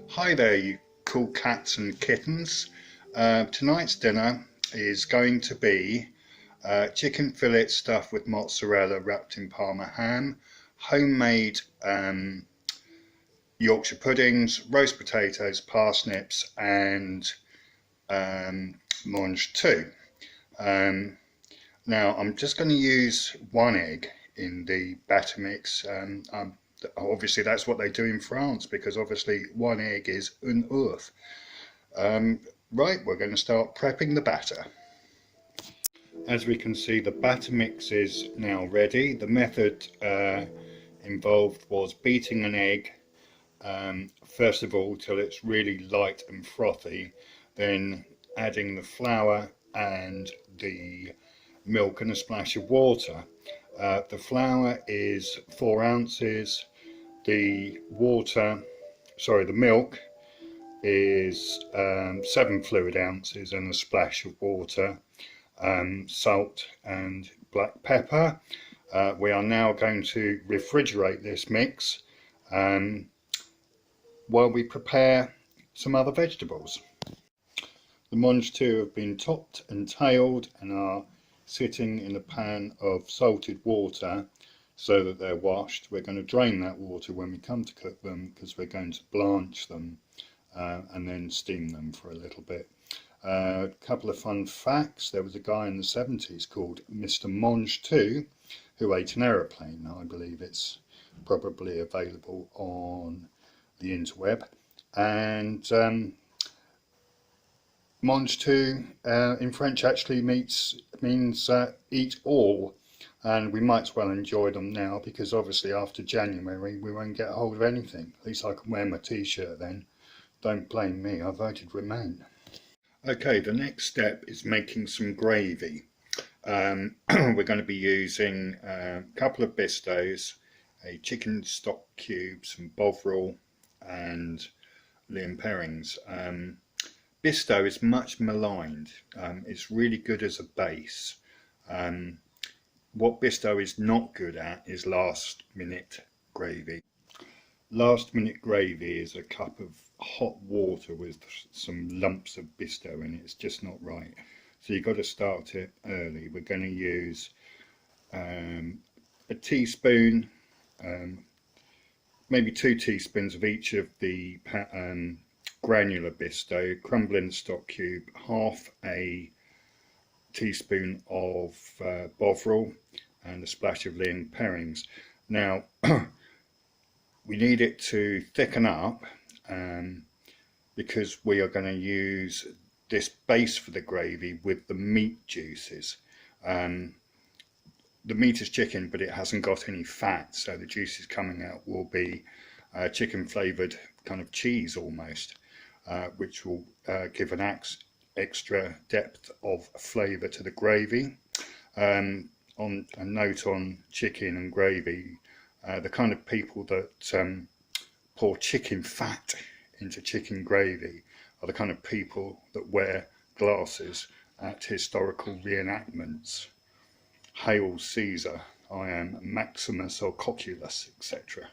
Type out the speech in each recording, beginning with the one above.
Hi there, you cool cats and kittens. Tonight's dinner is going to be chicken fillet stuffed with mozzarella wrapped in Parma ham, homemade Yorkshire puddings, roast potatoes, parsnips, and mange tout. Um, Now I'm just going to use one egg in the batter mix. Obviously that's what they do in France because obviously one egg is un oeuf. Um, right, we're going to start prepping the batter. As we can see, the batter mix is now ready. The method involved was beating an egg first of all till it's really light and frothy, then adding the flour and the milk and a splash of water. The flour is 4 ounces, the milk is 7 fluid ounces and a splash of water, salt and black pepper. We are now going to refrigerate this mix while we prepare some other vegetables. The mange tout have been topped and tailed and are sitting in a pan of salted water so that they're washed. We're going to drain that water when we come to cook them because we're going to blanch them and then steam them for a little bit. A couple of fun facts: there was a guy in the 70s called Mr. Mange Tout who ate an aeroplane. Now I believe it's probably available on the interweb. And mange tout in French actually means eat all, and we might as well enjoy them now because obviously after January we won't get a hold of anything. At least I can wear my t-shirt then. Don't blame me, I voted Remain. Okay, the next step is making some gravy. We're going to be using a couple of Bistos, a chicken stock cube, some Bovril and Lea & Perrins. Bisto is much maligned. It's really good as a base. What Bisto is not good at is last minute gravy. Last minute gravy is a cup of hot water with some lumps of Bisto in it. It's just not right. So you've got to start it early. We're going to use a teaspoon, maybe 2 teaspoons of each of the granular Bisto, crumbling stock cube, half a teaspoon of Bovril and a splash of Lea & Perrins. Now we need it to thicken up because we are going to use this base for the gravy with the meat juices. The meat is chicken, but it hasn't got any fat, so the juices coming out will be chicken flavoured kind of cheese almost, which will give an extra depth of flavour to the gravy. On a note on chicken and gravy, the kind of people that pour chicken fat into chicken gravy are the kind of people that wear glasses at historical reenactments. Hail Caesar, I am Maximus or Cocculus, etc.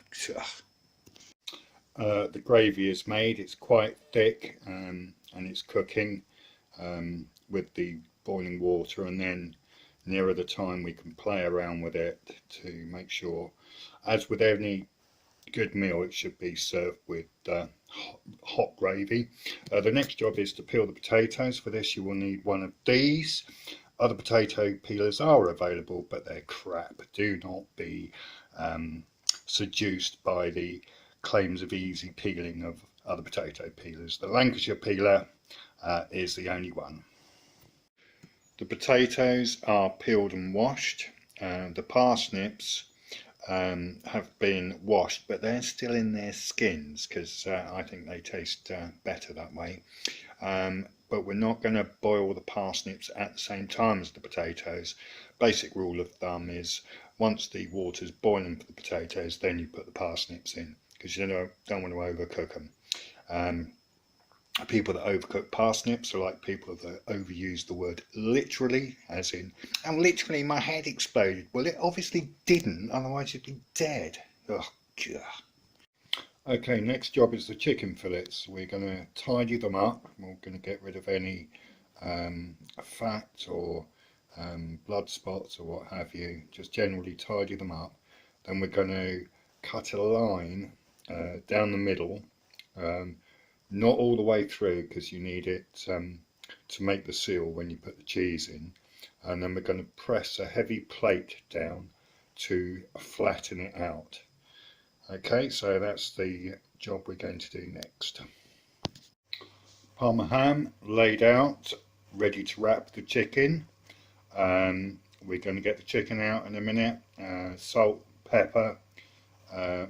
The gravy is made, it's quite thick and it's cooking with the boiling water, and then nearer the time we can play around with it to make sure, as with any good meal, it should be served with hot gravy. The next job is to peel the potatoes. For this you will need one of these. Other potato peelers are available, but they're crap. Do not be seduced by the claims of easy peeling of other potato peelers. The Lancashire peeler is the only one. The potatoes are peeled and washed. The parsnips have been washed, but they're still in their skins because I think they taste better that way. But we're not going to boil the parsnips at the same time as the potatoes. Basic rule of thumb is once the water's boiling for the potatoes, then you put the parsnips in because you don't want to overcook them. People that overcook parsnips are like people that overuse the word literally, as in, oh, literally my head exploded. Well, it obviously didn't, otherwise you'd be dead. Oh, God. Okay, next job is the chicken fillets. We're going to tidy them up. We're going to get rid of any fat or blood spots or what have you. Just generally tidy them up. Then we're going to cut a line down the middle, not all the way through because you need it to make the seal when you put the cheese in. And then we're going to press a heavy plate down to flatten it out. Okay, so that's the job we're going to do next. Parma ham laid out, ready to wrap the chicken. We're going to get the chicken out in a minute. Salt, pepper,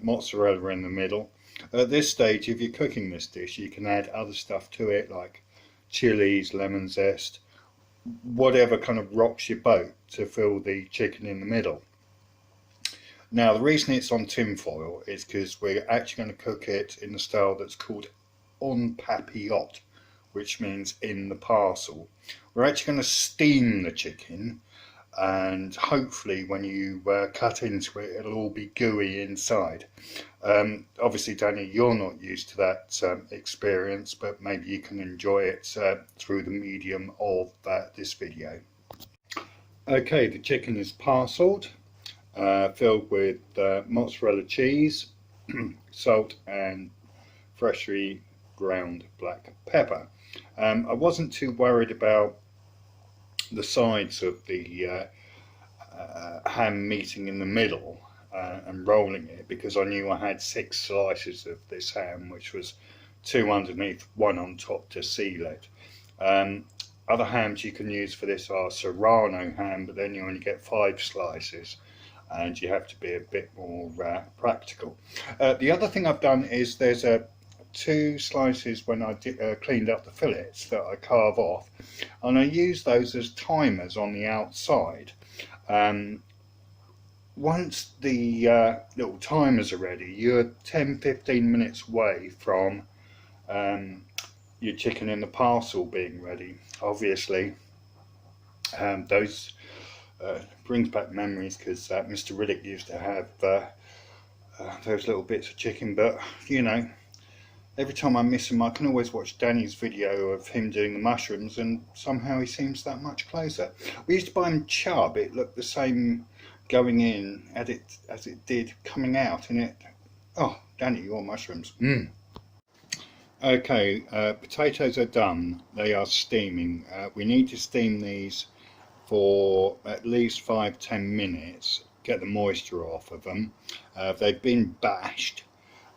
mozzarella in the middle. At this stage, if you're cooking this dish, you can add other stuff to it like chilies, lemon zest, whatever kind of rocks your boat to fill the chicken in the middle. Now, the reason it's on tin foil is because we're actually going to cook it in the style that's called en papillote, which means in the parcel. We're actually going to steam the chicken, and hopefully when you cut into it, it'll all be gooey inside. Obviously, Danny, you're not used to that experience, but maybe you can enjoy it through the medium of this video. Okay, the chicken is parcelled. Filled with mozzarella cheese, salt and freshly ground black pepper. I wasn't too worried about the sides of the ham meeting in the middle and rolling it, because I knew I had 6 slices of this ham, which was 2 underneath, 1 on top to seal it. Other hams you can use for this are Serrano ham, but then you only get 5 slices. And you have to be a bit more practical. The other thing I've done is there's 2 slices when I cleaned up the fillets that I carve off, and I use those as timers on the outside. Once the little timers are ready, you're 10-15 minutes away from your chicken in the parcel being ready. Obviously, those brings back memories, because Mr. Riddick used to have those little bits of chicken, but you know, every time I miss him I can always watch Danny's video of him doing the mushrooms, and somehow he seems that much closer. We used to buy him chub, it looked the same going in as it did coming out, and it, oh Danny, your mushrooms. Okay, potatoes are done, they are steaming. We need to steam these for at least 5-10 minutes, get the moisture off of them. If they've been bashed,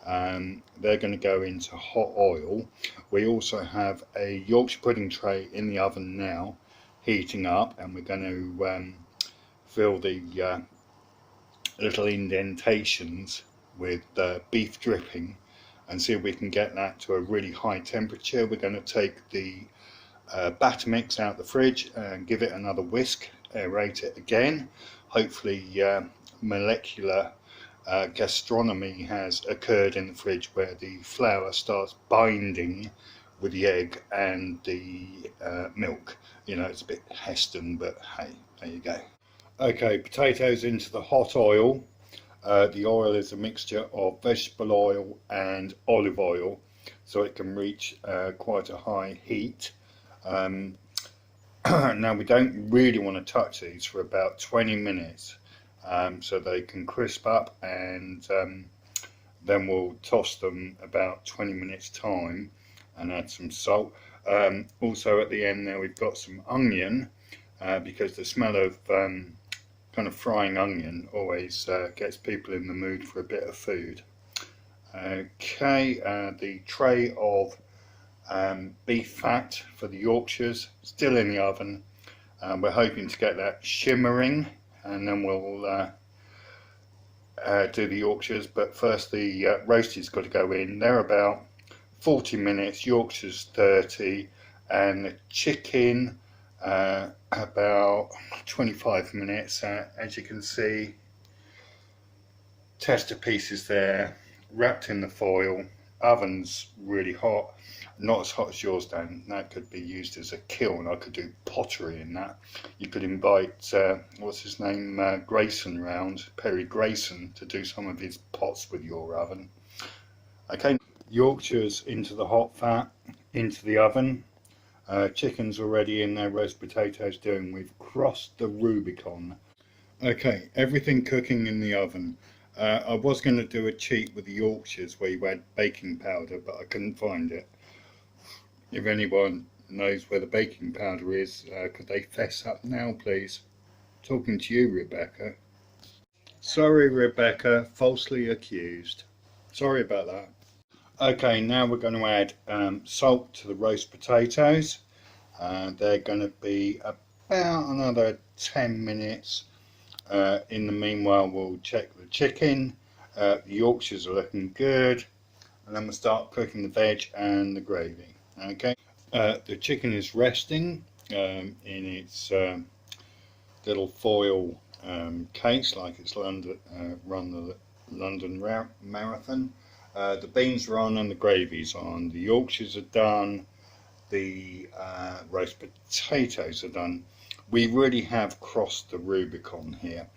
they're going to go into hot oil. We also have a Yorkshire pudding tray in the oven now, heating up, and we're going to fill the little indentations with beef dripping and see if we can get that to a really high temperature. We're going to take the batter mix out the fridge and give it another whisk, aerate it again. Hopefully molecular gastronomy has occurred in the fridge where the flour starts binding with the egg and the milk. You know, it's a bit Heston, but hey, there you go. Okay, potatoes into the hot oil. The oil is a mixture of vegetable oil and olive oil, so it can reach quite a high heat. Now we don't really want to touch these for about 20 minutes so they can crisp up, and then we'll toss them about 20 minutes time and add some salt. Also at the end there we've got some onion, because the smell of kind of frying onion always gets people in the mood for a bit of food. Okay, the tray of beef fat for the Yorkshires still in the oven. We're hoping to get that shimmering, and then we'll do the Yorkshires, but first the roasties got to go in. They're about 40 minutes, Yorkshires 30, and the chicken about 25 minutes. As you can see, tester pieces there, wrapped in the foil. Oven's really hot, not as hot as yours, Dan. That could be used as a kiln. I could do pottery in that. You could invite what's his name, Grayson round, Perry Grayson, to do some of his pots with your oven. Okay, Yorkshires into the hot fat, into the oven. Chicken's already in there, roast potatoes doing. We've crossed the Rubicon. Okay, everything cooking in the oven. I was going to do a cheat with the Yorkshires where you add baking powder, but I couldn't find it. If anyone knows where the baking powder is, could they fess up now, please? Talking to you, Rebecca. Sorry, Rebecca, falsely accused. Sorry about that. Okay, now we're going to add salt to the roast potatoes. They're going to be about another 10 minutes. In the meanwhile, we'll check the chicken. The Yorkshires are looking good. And then we'll start cooking the veg and the gravy. Okay. The chicken is resting in its little foil case, like it's run the London Marathon. The beans are on and the gravy's on. The Yorkshires are done. The roast potatoes are done. We really have crossed the Rubicon here,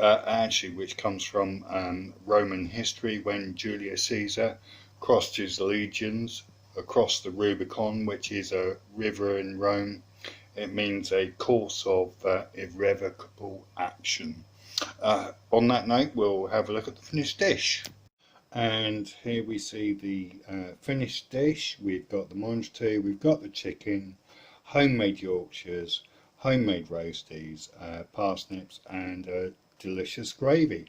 actually, which comes from Roman history when Julius Caesar crossed his legions across the Rubicon, which is a river in Rome. It means a course of irrevocable action. On that note, we'll have a look at the finished dish. And here we see the finished dish. We've got the mange tout, we've got the chicken, homemade Yorkshires, homemade roasties, parsnips, and a delicious gravy.